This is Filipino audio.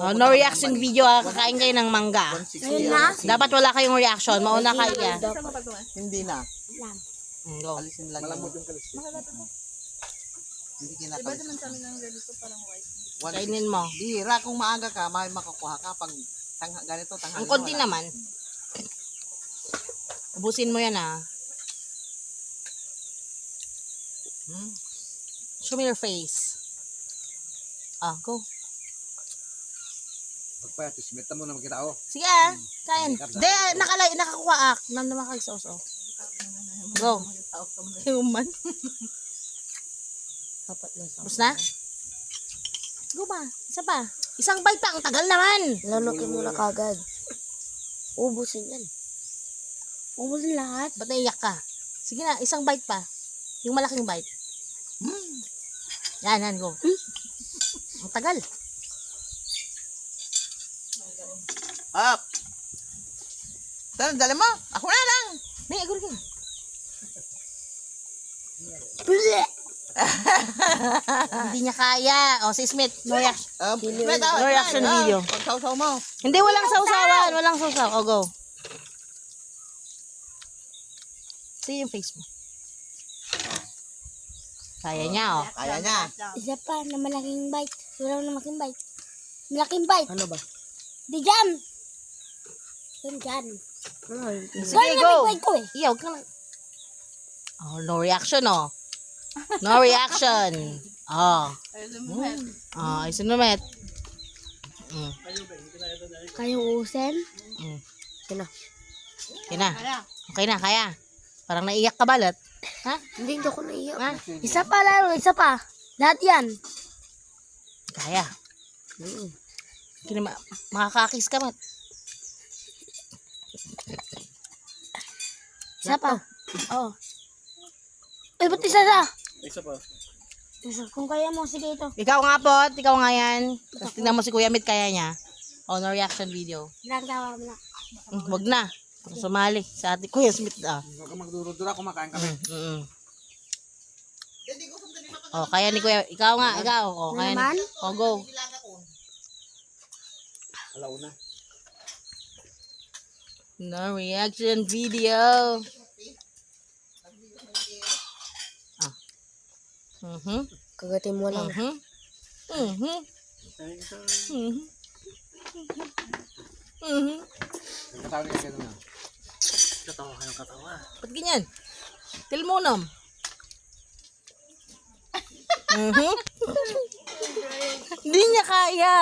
Oh, no reaction video ah. Kakain kayo ng mangga. 160 na? Dapat wala kayong reaction. Mauna kayo. Hindi na. Go. Alisin lang yung... Hindi kinakalis. Kainin mo. Bira, kung maaga ka, may makakuha ka pag ganito, tanghali. Ang konti naman. Ubusin mo yan ah. Show me your face. Ah, go. Pagpayatis, meta mo na makita ako. Sige ah. Kain. De, nakakuha ak. Namnaman kayo sa uso. Go. Human. Tapos na? Go ba? Isa pa. Isang bite pa. Ang tagal naman. Lalukin mo na kagad. Ubusin yan. Ubusin lahat. Ba't naiyak ka? Sige na, isang bite pa. Yung malaking bite. Yan, go. Ang tagal. Up! Dali mo! Ako na lang! May agul ka. Hindi niya kaya. O, si Smith. No reaction. No reaction video. Pagsaw-saw mo. Hindi, walang sausawan. Walang sausaw. O, go. See yung face mo. Kaya niya, o. Kaya niya. Isa pa na malaking bite. Wala na malaking bite. Malaking bite. Ano ba? Di dyan. Yun dyan. Sige, Kaya go. bite ko eh. Iyaw ka lang. Oh, no reaction, oh. No reaction. Oh. Ay, sinumet. Kaya ubusin. Okay na. Okay na, kaya. Parang naiyak ka balat. Ha? Hindi ako naiyak. Ha? Isa pa lalo. Isa pa. Lahat yan. Kaya. Makakakis ka, mat. Isa pa. Oo. Eh, ba't isa sa? Isa pa. Isa. Kung kaya mo, sige ito. Ikaw nga, pot. Ikaw nga yan. Tapos tingnan mo si Kuya Mit, kaya niya. Oh, no reaction video. Nagtawa mo na. Wag na. Sumali sa ate Kuya Smith. Huwag ka magduro-dura, kumakain kami. Oh, kaya ni Kuya. Ikaw nga, ikaw. Oh, kaya Naman? ni. Oh, go. Alauna. No reaction video. Kagatin mo lang. Katawa niya ganun na. Ba't ganyan? Tilmonom. Hindi niya kaya.